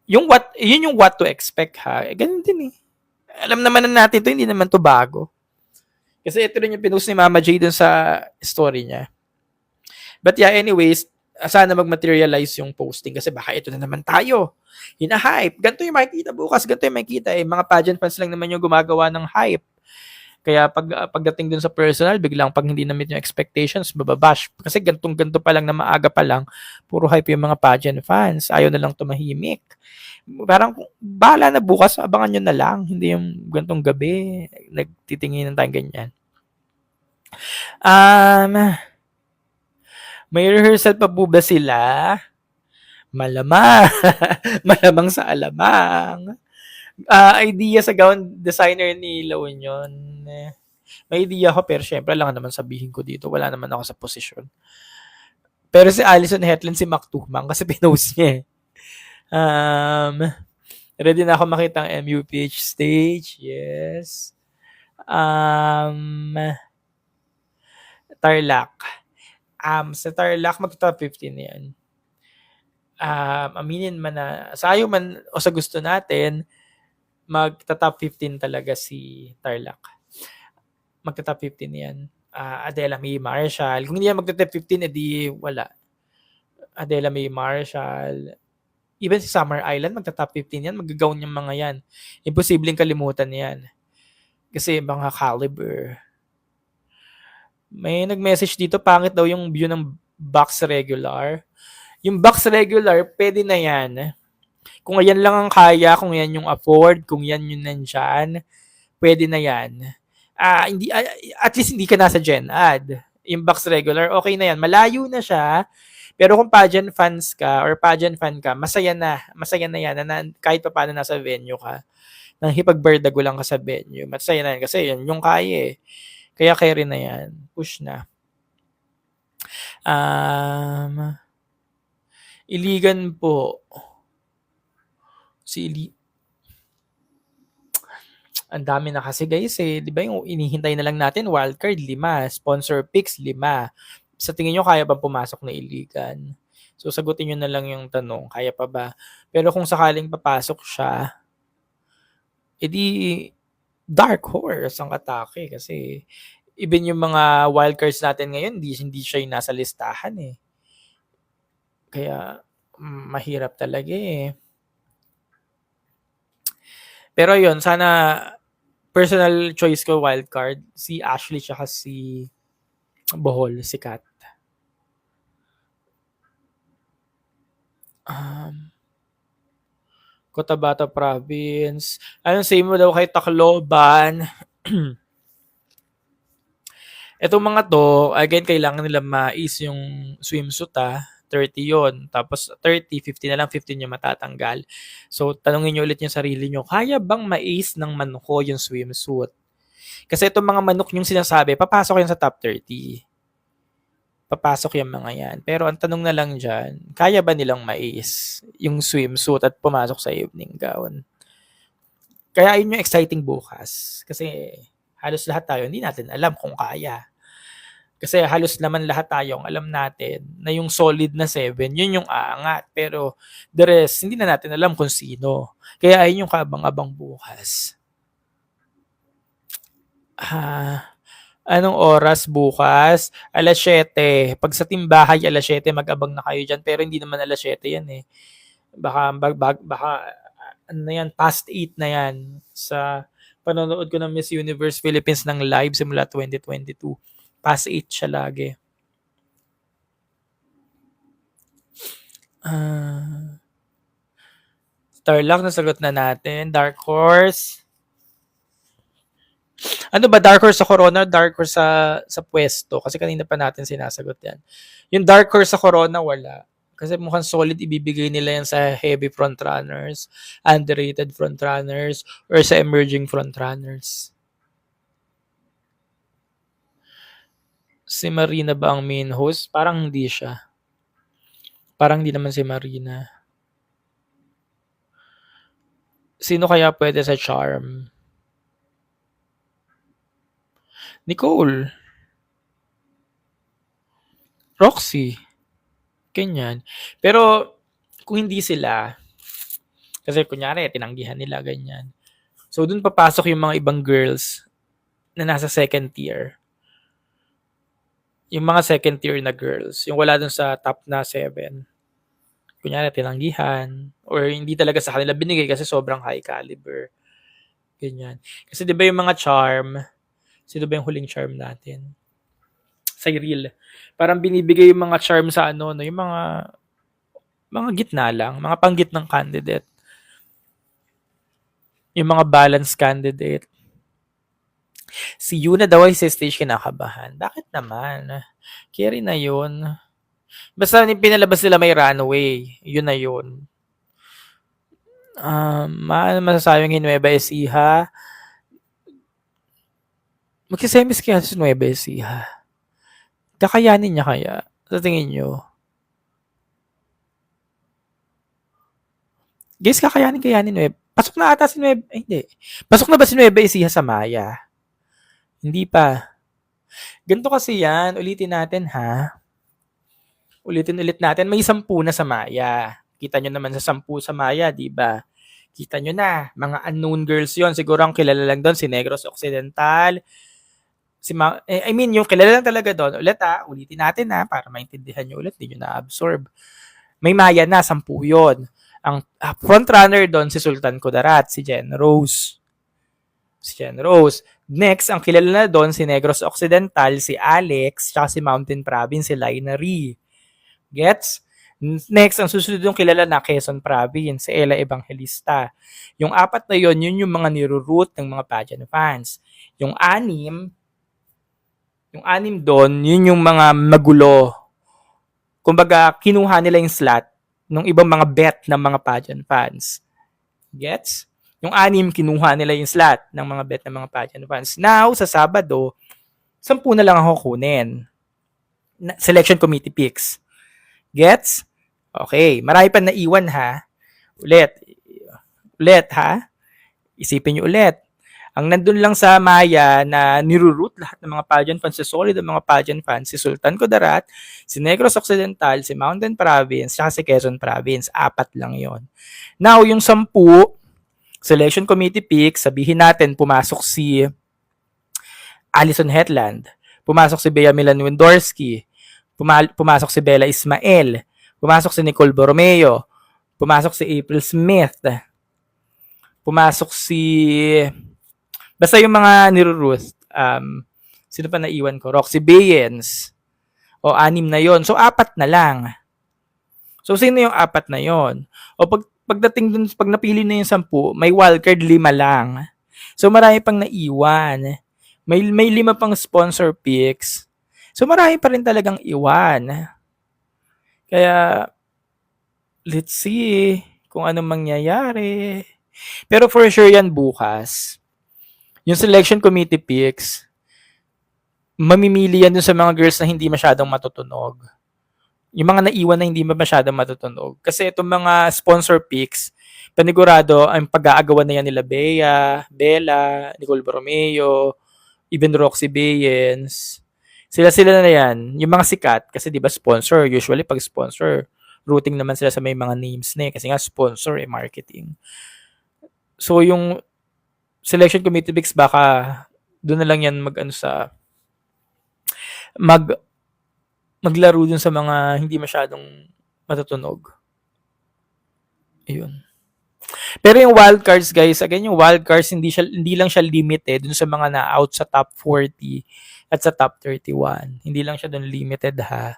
A: Yun yung what to expect ha. Ganun din eh. Alam naman na natin to, hindi naman to bago. Kasi ito rin yung pinost ni Mama J dun sa story niya. But yeah, anyways, sana mag-materialize yung posting kasi baka ito na naman tayo. Hina-hype. Ganito yung makikita bukas, ganito yung makikita. Mga pageant fans lang naman yung gumagawa ng hype. Kaya pagdating dun sa personal, biglang pag hindi na-meet yung expectations, bababash. Kasi ganto pa lang na maaga pa lang, puro hype yung mga pageant fans. Ayaw na lang tumahimik. Parang, bahala na bukas, abangan nyo na lang. Hindi yung gantong gabi, nagtitingin tayong ganyan. May rehearsal pa po ba sila? Malamang. Malamang sa alamang. Idea sa gown designer ni La Union. May idea ako pero syempre lang naman sabihin ko dito. Wala naman ako sa posisyon. Pero si Alison Hetland, si Mac Tuhmang kasi pinost niya eh. Ready na ako makita ang MUPH stage. Yes. Tarlac. Sa Tarlac, magta-top 15 na yan. Aminin man na, sa ayaw man o sa gusto natin, magta-top 15 talaga si Tarlac. Magta-top 15 yan. Adela May Marshall. Kung hindi yan magta-top 15, edi wala. Adela May Marshall. Even si Summer Island, magta-top 15 yan. Mag-gown yung mga yan. Imposibleng kalimutan yan. Kasi mga caliber. May nag-message dito, pangit daw yung view ng box regular. Yung box regular, pwede na yan. Kung yan lang ang kaya, kung yan yung afford, kung yan yung nandyan, pwede na yan. At least hindi ka nasa Gen Ad. Yung box regular, okay na yan. Malayo na siya. Pero kung pageant fans ka or pageant fan ka, masaya na yan na kahit pa paano nasa venue ka. Nang hipagbardago lang ka sa venue. Masaya na yan kasi yan yung kaya eh. Kaya carry na yan. Push na. Iligan po. Ang dami na kasi guys eh. Di ba yung inihintay na lang natin, wildcard 5, sponsor picks 5. Sa tingin nyo, kaya ba pumasok na Iligan? So sagutin nyo na lang yung tanong, kaya pa ba? Pero kung sakaling papasok siya, edi dark horse ang atake kasi even yung mga wildcards natin ngayon, hindi siya yung nasa listahan eh. Kaya mahirap talaga eh. Pero yun, sana personal choice ko wildcard, si Ashley tsaka si Bohol, si Kat. Cotabato Province. Anong say mo daw kay Tacloban? Itong mga to, again, kailangan nila ma-is yung swimsuit 30 yon. Tapos 30, 50 na lang, 15 yung matatanggal. So, tanungin nyo ulit yung sarili nyo, kaya bang ma-ace ng manok yung swimsuit? Kasi itong mga manok yung sinasabi, papasok yan sa top 30. Papasok yung mga yan. Pero ang tanong na lang dyan, kaya ba nilang ma-ace yung swimsuit at pumasok sa evening gown? Kaya yun yung exciting bukas. Kasi halos lahat tayo, hindi natin alam kung kaya. Kasi halos naman lahat tayong alam natin na yung solid na 7, yun yung aangat. Pero the rest, hindi na natin alam kung sino. Kaya ayun yung kabang-abang bukas. Anong oras bukas? 7:00. Pag sa timbahay, 7:00, mag-abang na kayo dyan. Pero hindi naman 7:00 yan eh. Baka ano yan, past 8 na yan. Sa panonood ko ng Miss Universe Philippines ng live simula 2022. Past 8 siya lagi. Tarlac, nasagot na natin. Dark Horse. Ano ba, dark horse sa Corona, dark horse sa pwesto? Kasi kanina pa natin sinasagot yan. Yung dark horse sa Corona, wala. Kasi mukhang solid ibibigay nila yan sa heavy frontrunners, underrated frontrunners, or sa emerging frontrunners. Si Marina ba ang main host? Parang hindi siya. Parang hindi naman si Marina. Sino kaya pwede sa Charm? Nicole. Roxy. Ganyan. Pero, kung hindi sila, kasi kunyari, tinanggihan nila, ganyan. So, dun papasok yung mga ibang girls na nasa second tier. Yung mga second tier na girls, yung wala dun sa top na 7. Kunyari, tinanggihan, or hindi talaga sa kanila binigay kasi sobrang high caliber. Ganyan. Kasi di ba yung mga charm, sino ba yung huling charm natin? Cyril. Parang binibigay yung mga charm sa ano, no, yung mga gitna lang, mga panggitnang candidate. Yung mga balance candidate. Si Yuna daw ay sa stage kinakabahan. Bakit naman? Carry na yun. Basta pinalabas nila may runway. Yun na yun. Masasayang Nueva Ecija. Magsisemis kaya sa Nueva Ecija. Kakayanin niya kaya? Sa tingin nyo? Guys, kakayanin Nueva. Pasok na ata si Nueva. Hindi. Pasok na ba si Nueva Ecija sa Maya? Hindi pa. Ganito kasi yan. Ulitin natin ha. Ulitin ulit natin. May 10 na sa Maya. Kita nyo naman sa 10 sa Maya, di ba? Kita nyo na. Mga unknown girls yon. Siguro ang kilala lang doon si Negros Occidental. Yung kilala lang talaga doon. Ulitin natin para maintindihan nyo ulit. Hindi nyo na-absorb. May Maya na, 10 yon. Ang frontrunner doon si Sultan Kudarat, si Jen Rose. Next, ang kilala na doon si Negros Occidental, si Alex, tsaka si Mountain Province, si Laina Ree. Gets? Next, ang susunod yung kilala na Quezon Province, si Ella Evangelista. Yung 4 na yun yung mga niro-root ng mga pageant fans. Yung 6 doon, yun yung mga magulo. Kumbaga, kinuha nila yung slot ng ibang mga bet ng mga pageant fans. Gets? Yung 6, kinuha nila yung slot ng mga bet ng mga pageant fans. Now, sa Sabado, 10 na lang ako kunin. Selection committee picks. Gets? Okay. Marami pa naiwan ha. Ulit ha. Isipin nyo ulit. Ang nandun lang sa Maya na niroroot lahat ng mga pageant fans, si solid ng mga pageant fans, si Sultan Kudarat, si Negros Occidental, si Mountain Province, saka si Quezon Province. 4 lang yon. Now, yung 10, selection committee picks, sabihin natin, pumasok si Alison Hetland, pumasok si Bea Milan Wendorski, pumasok si Bella Ismael, pumasok si Nicole Borromeo, pumasok si April Smith, pumasok si... Basta yung mga niro-Ruth, sino pa naiwan ko? Roxy Bayens. O 6 na yon. So 4 na lang. So sino yung 4 na yon? O pagdating dun, pag napili na yung 10, may wildcard 5 lang. So marami pang naiwan. May 5 pang sponsor picks. So marami pa rin talagang iwan. Kaya let's see kung anong mangyayari. Pero for sure yan bukas. Yung selection committee picks, mamimili yan dun sa mga girls na hindi masyadong matutunog. Yung mga naiwan na hindi masyadong matutunog. Kasi itong mga sponsor picks, panigurado, ang pag-aagawan na yan nila Bea, Bella, Nicole Borromeo, even Roxy Bayens. Sila na yan. Yung mga sikat, kasi di ba sponsor, usually pag sponsor, routing naman sila sa may mga names na kasi nga sponsor marketing. So yung selection committee picks, baka doon na lang yan maglaro dun sa mga hindi masyadong matutunog. Ayun. Pero yung wildcards guys, again yung wildcards hindi lang siya limited dun sa mga na-out sa top 40 at sa top 31. Hindi lang siya dun limited ha.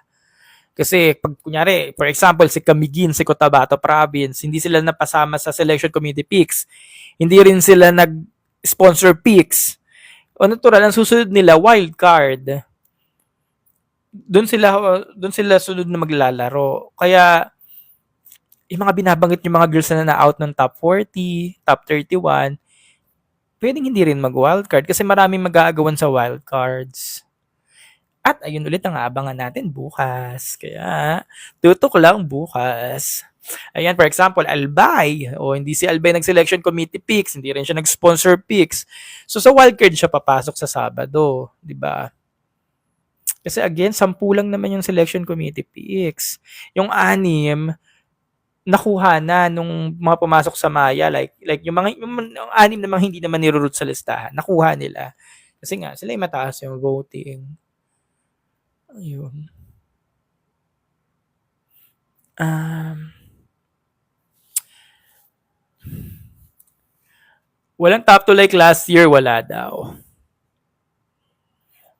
A: Kasi pag kunyari, for example, si Camiguin, si Cotabato Province, hindi sila napasama sa selection committee picks. Hindi rin sila nag-sponsor picks. O natural, ang susunod nila, wild card. Doon sila sunod na maglalaro. Kaya, yung mga binabanggit yung mga girls na na-out ng top 40, top 31, pwedeng hindi rin mag-wildcard kasi maraming mag-aagawan sa wildcards. At ayun ulit ang aabangan natin bukas. Kaya, tutok lang bukas. Ayan, for example, Albay. O hindi si Albay nag-selection committee picks, hindi rin siya nag-sponsor picks. So sa wildcard siya papasok sa Sabado, 'di ba? Kasi again, 10 lang naman yung selection committee picks. Yung 6 nakuha na nung mga pumasok sa Maya, like yung 6 namang hindi naman niro-root sa listahan, nakuha nila. Kasi nga sila yung mataas yung voting. Ayun. Walang top 2 like last year, wala daw.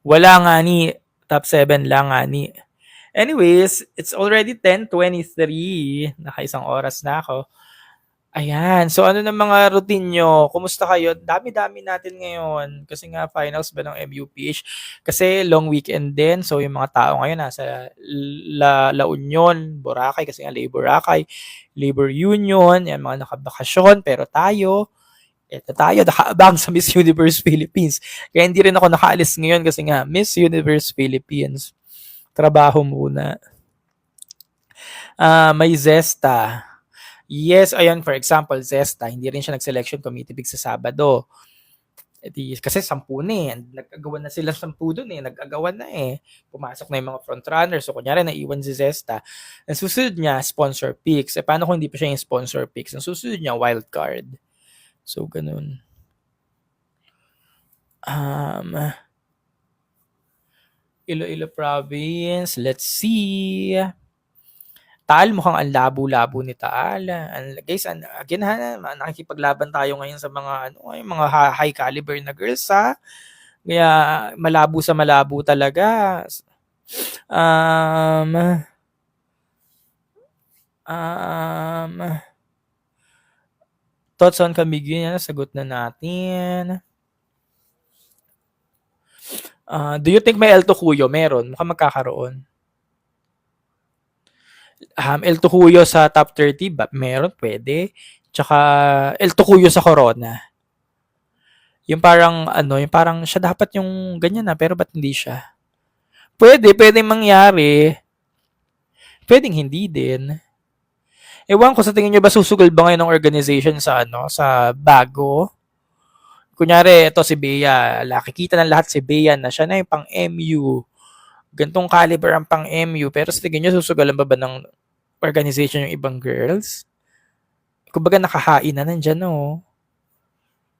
A: Wala nga ni, top 7 lang nga ni. Anyways, it's already 10:23. Nakaisang oras na ako. Ayan. So, ano na mga routine nyo? Kumusta kayo? Dami-dami natin ngayon. Kasi nga, finals ba ng MUPH? Kasi long weekend din. So, yung mga tao ngayon nasa La Union, Boracay, kasi nga Labor Boracay, Labor Union, yan mga nakabakasyon. Pero tayo, eto tayo, nakaabang sa Miss Universe Philippines. Kaya hindi rin ako nakaalis ngayon kasi nga, Miss Universe Philippines. Trabaho muna. May Zesta. Yes, ayan, for example, Zesta, hindi rin siya nag-selection committee big sa Sabado. Kasi 10 na eh. Nag-agawan na sila 10 doon eh. Nag-agawan na eh. Pumasok na yung mga frontrunners. So, kunyari, naiwan si Zesta. Ang susunod niya, sponsor picks. Paano kung hindi pa siya yung sponsor picks? Ang susunod niya, wild card. So, ganun. Iloilo province. Let's see. Taal, mukhang ang labo-labo ni Taal. Guys, again ha, nakikipaglaban tayo ngayon sa mga mga high caliber na girls ha. Kaya malabo sa malabo talaga. Thoughts on Camiguin, sagot na natin. Do you think may El Tocuyo? Meron, mukhang magkakaroon. El Tocuyo sa top 30, meron, pwede. Tsaka El Tocuyo sa Corona. Yung parang yung parang siya dapat yung ganyan na pero ba't hindi siya? Pwedeng mangyari. Pwedeng hindi din. Ewan ko, sa tingin nyo ba susugal ba ngayon ng organization sa sa bago? Kunyari, ito si Bea. Nakikita ng lahat si Bea na siya na yung pang MU. Gantong caliber ang pang MU. Pero sa tingin nyo, susugalan ba ng organization yung ibang girls? Kumbaga nakahain na nandyan, no?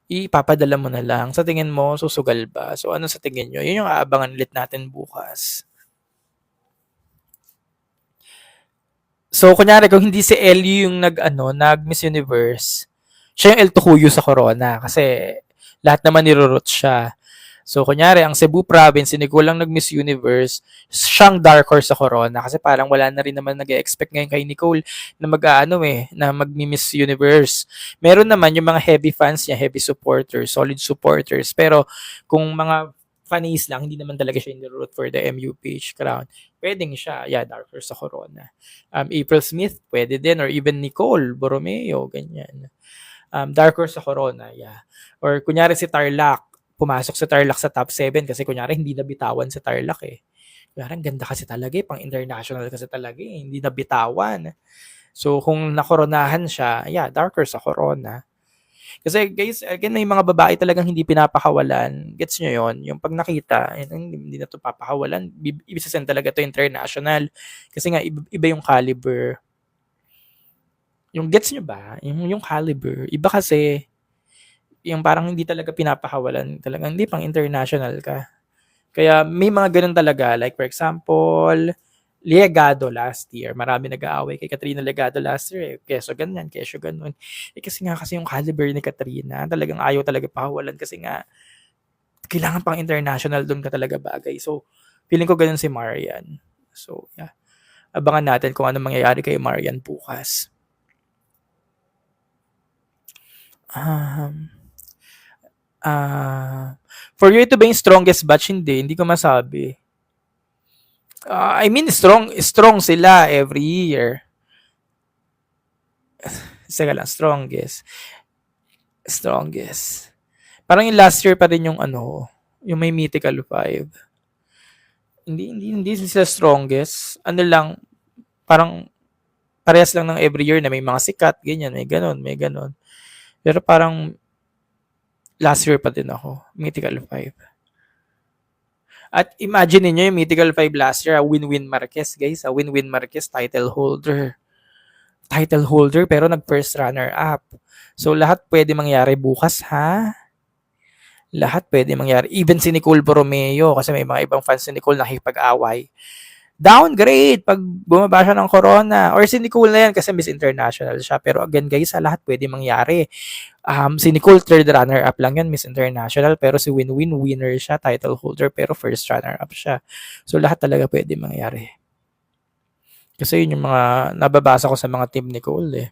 A: Ipapadala mo na lang. Sa tingin mo, susugal ba? So, ano sa tingin nyo? Yun yung aabangan ulit natin bukas. So, kunyari, kung hindi si Ellie yung nag Miss Universe, siya yung El Tocuyo sa Corona kasi lahat naman nirurot siya. So, kunyari, ang Cebu province, hindi ko lang nag-Miss Universe, siyang dark horse sa Corona kasi parang wala na rin naman nag-expect ngayon kay Nicole na na mag-Miss Universe. Meron naman yung mga heavy fans niya, heavy supporters, solid supporters. Pero kung mga fanies lang, hindi naman talaga siya in-root for the MUPH crown. Pwedeng siya, dark horse sa Corona. April Smith, pwede din, or even Nicole Borromeo, ganyan. Dark horse sa Corona, Or kunyari si Tarlac, pumasok si Tarlac sa top 7 kasi kunyari hindi nabitawan si Tarlac eh. Kunyari ang ganda kasi talaga eh, pang international kasi talaga eh, hindi nabitawan. So kung nakoronahan siya, dark horse sa Corona. Kasi guys, again, may mga babae talagang hindi pinapakawalan. Gets nyo yon? Yung pag nakita, hindi na to papakawalan. Ibig talaga to international. Kasi nga, iba yung caliber. Yung gets nyo ba? Yung caliber. Iba kasi, yung parang hindi talaga pinapakawalan. Talagang hindi pang international ka. Kaya may mga ganun talaga. Like for example, Legado last year. Marami nag-aaway kay Katrina Legado last year. Keso ganyan, keso ganun. Kasi nga kasi yung caliber ni Katrina, talagang ayaw talaga pakawalan kasi nga kailangan pang international doon ka talaga bagay. So, feeling ko ganun si Marian. So, abangan natin kung ano mangyayari kay Marian bukas. For you to ba yung strongest batch, hindi ko masabi. I mean, strong sila every year. Saka lang, strongest. Parang yung last year pa rin yung yung may Mythical 5. Hindi sila strongest. Ano lang, parang parehas lang ng every year na may mga sikat, ganyan, may ganon. Pero parang last year pa din ako, Mythical 5. At imagine niyo yung Mythical 5 last year, Win-Win Marquez, guys. Win-Win Marquez, title holder pero nag-first runner-up. So, lahat pwede mangyari bukas, ha? Lahat pwede mangyari. Even si Nicole Borromeo, kasi may mga ibang fans ni Nicole nakipag-away. Downgrade pag bumaba siya ng corona. Or si Nicole na yan kasi Miss International siya. Pero again, guys, lahat pwede mangyari. Si Nicole, third runner-up lang yan, Miss International. Pero si Win-Win, winner siya, title holder, pero first runner-up siya. So, lahat talaga pwede mangyari. Kasi yun yung mga nababasa ko sa mga team ni Cole eh.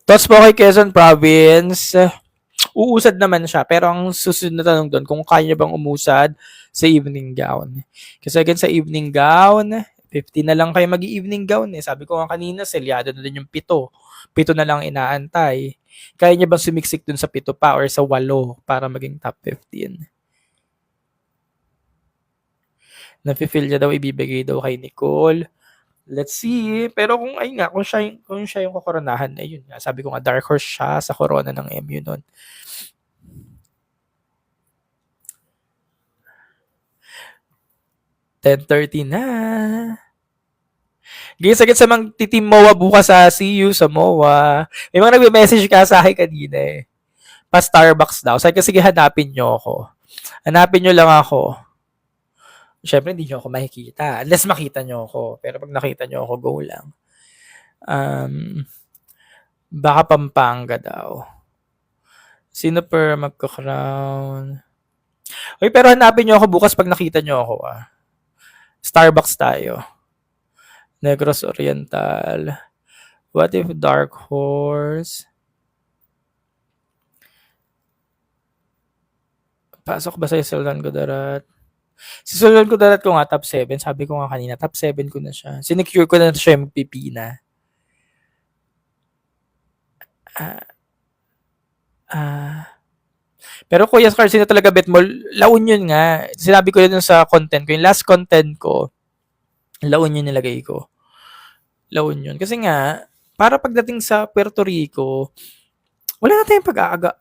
A: Thoughts po kay Quezon Province. Uusad naman siya. Pero ang susunod na tanong doon, kung kaya bang umusad sa evening gown. Kasi again, sa evening gown, 50 na lang kayo mag-evening gown eh. Sabi ko nga kanina, selyado na din yung 7. 7 na lang inaantay. Kaya niya bang sumiksik dun sa 7 pa or sa 8 para maging top 15? Nafe-feel niya daw, ibibigay daw kay Nicole. Let's see. Pero kung kung siya yung kokoronahan, ayun nga. Sabi ko nga, dark horse siya sa corona ng MU nun. $10:30 na. Guys, agad sa mga titim MOA bukas sa see you sa MOA. May mga nagme-message ka sa akin kanina eh. Pa Starbucks daw. Sabi ko, sige, hanapin nyo ako. Hanapin nyo lang ako. Siyempre, hindi nyo ako makikita. Unless makita nyo ako. Pero pag nakita nyo ako, go lang. Baka Pampanga daw. Sino per magka-crown? Uy, pero hanapin nyo ako bukas pag nakita nyo ako. Starbucks tayo. Negros Oriental. What if Dark Horse? Pasok ba sa Sultan Kudarat? Si Sultan Kudarat ko nga top 7. Sabi ko nga kanina, top 7 ko na siya. Sinecure ko na siya yung pipina. Pero Kuya Scar, sino talaga bet mo? La Union nga. Sinabi ko yun sa content ko. Yung last content ko, La Union nilagay ko. La Union. Kasi nga, para pagdating sa Puerto Rico, wala na tayong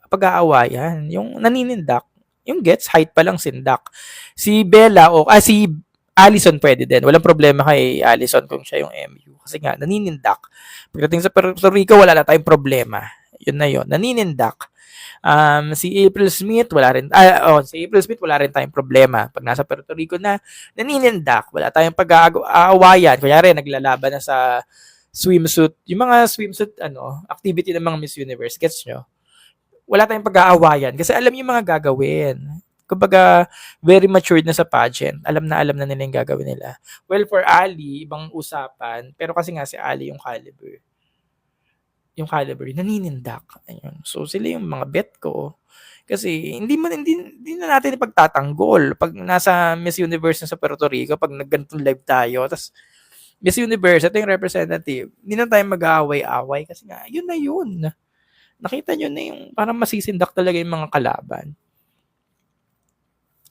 A: pag-aawayan. Yung naninindak, yung gets, height pa lang sindak. Si Bella, si Allison pwede din. Walang problema kay Allison kung siya yung MU. Kasi nga, naninindak. Pagdating sa Puerto Rico, wala na tayong problema. Yun na yun. Naninindak. Si April Smith, si April Smith, wala rin tayong problema. Pag nasa Puerto Rico na, naninindak. Wala tayong pag-aawayan. Kunyari, naglalaban na sa swimsuit. Yung mga swimsuit, activity ng mga Miss Universe. Gets nyo? Wala tayong pag-aawayan. Kasi alam yung mga gagawin. Kumbaga, very matured na sa pageant. Alam na nila yung gagawin nila. Well, for Ali, ibang usapan. Pero kasi nga si Ali yung caliber. Naninindak. Ayun. So, sila yung mga bet ko. Kasi, hindi na natin ipagtatanggol. Pag nasa Miss Universe na sa Puerto Rico, pag nagganitong live tayo, tapos Miss Universe, ito yung representative, hindi na tayo mag-aaway-away kasi nga, yun na yun. Nakita nyo na yung parang masisindak talaga yung mga kalaban.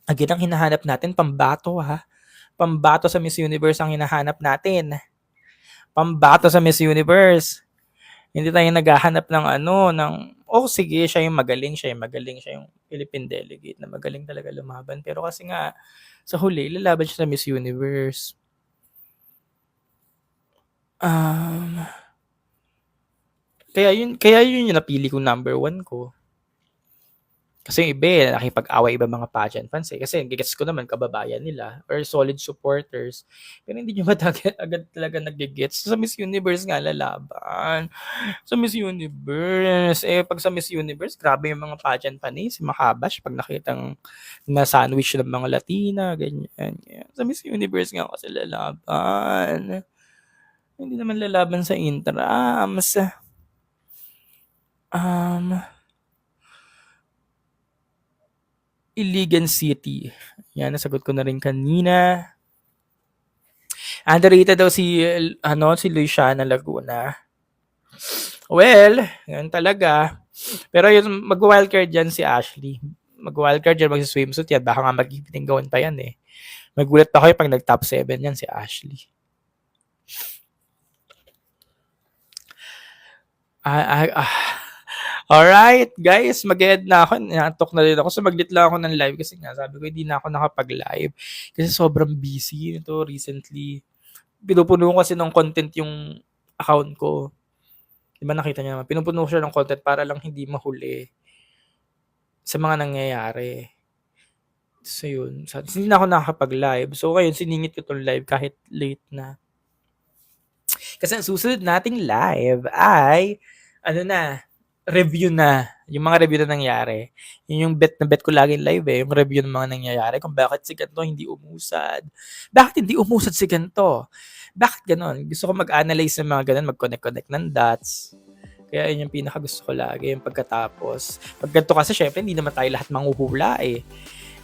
A: Again, ang hinahanap natin, pambato ha. Pambato sa Miss Universe ang hinahanap natin. Pambato sa Miss Universe. Hindi tayo naghahanap ng sige, siya yung magaling, siya yung Philippine delegate na magaling talaga lumaban. Pero kasi nga, sa huli, lalaban siya sa Miss Universe. Kaya yun yung napili kong number 1 ko. Kasi yung iba, nakipag-away iba mga pageant fans eh. Kasi gigets ko naman, kababayan nila or solid supporters. Pero hindi nyo agad talaga nagigets. Sa Miss Universe nga lalaban. Sa Miss Universe. Pag sa Miss Universe, grabe yung mga pageant fans. Si Makabash, pag nakitang na sandwich ng mga Latina, ganyan. Sa Miss Universe nga kasi lalaban. Hindi naman lalaban sa intrams. Iligan City. Yan, nasagot ko na rin kanina. Underrated daw si Luciana Laguna. Well, yan talaga. Pero yung mag-wildcard dyan si Ashley. Mag-wildcard dyan, mag-swimsuit yan. Baka nga magpitinggawan pa yan eh. Magulat pa kayo pag nag-top 7 yan si Ashley. Alright, guys, mag-end na ako. Natok na rin ako. So, mag-lit lang ako ng live kasi nga, sabi ko, hindi na ako nakapag-live. Kasi sobrang busy ito recently. Pinupuno ko kasi ng content yung account ko. Diba nakita niyo naman? Pinupuno ko siya ng content para lang hindi mahuli sa mga nangyayari. So, yun. Hindi na ako nakakapag-live. So, ngayon, siningit ko itong live kahit late na. Kasi ang susunod nating live ay, review na. Yung mga review na nangyari. Yun yung bet ko laging live eh. Yung review ng mga nangyayari. Kung bakit si ganito hindi umusad. Bakit hindi umusad si ganito? Bakit ganon? Gusto ko mag-analyze ng mga ganon. Mag-connect ng dots. Kaya yun yung pinaka gusto ko lagi. Yung pagkatapos. Pag ganito kasi syempre hindi naman tayo lahat manghuhula eh.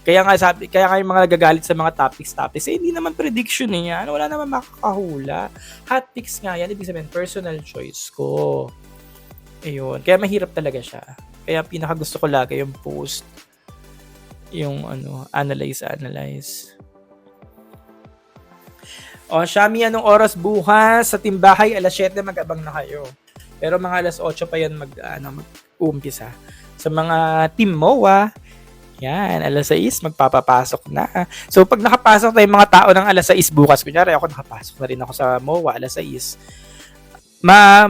A: Kaya nga yung mga nagagalit sa mga topics, hindi naman prediction eh yan. Wala naman makakahula. Hot picks nga yan. Ibig sabihin, personal choice ko. Ayun. Kaya mahirap talaga siya. Kaya pinaka gusto ko lagi yung post. Yung analyze. O, Shami, anong oras bukas sa Timbahay? Alas 7 mag-abang na kayo. Pero mga alas 8 pa yan mag-umpisa. Sa mga Team MOA, yan, alas 6, magpapapasok na. So, pag nakapasok tayo mga tao ng alas 6 bukas, kunyari ako nakapasok na rin ako sa MOA, alas 6,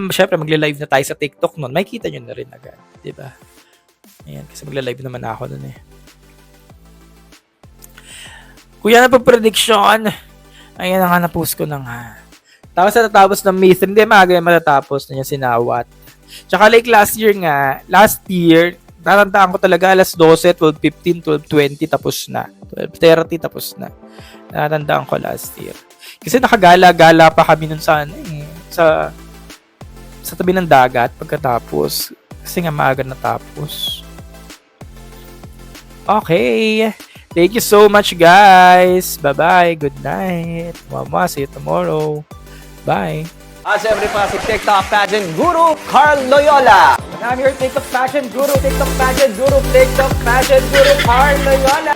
A: syempre magle-live na tayo sa TikTok nun, makikita nyo na rin agad, diba? Ayan, kasi magle-live naman ako nun eh. Kuya na po prediction, ayan na nga, na-post ko na nga. Tapos natapos ng May 3, hindi maaga yung matatapos na yung sinawat. Tsaka like last year, natandaan ko talaga alas 12, 12:15, 12:20 tapos na. 12:30 tapos na. Natandaan ko last year. Kasi nakagala-gala pa kami nun sa tabi ng dagat pagkatapos. Kasi nga maaga natapos. Okay. Thank you so much, guys. Bye-bye. Good night. Mama, see you tomorrow. Bye.
B: Siyempre pa si TikTok Pageant Guru Carl Loyola. And I'm your TikTok Pageant Guru, TikTok Pageant Guru Carl Loyola.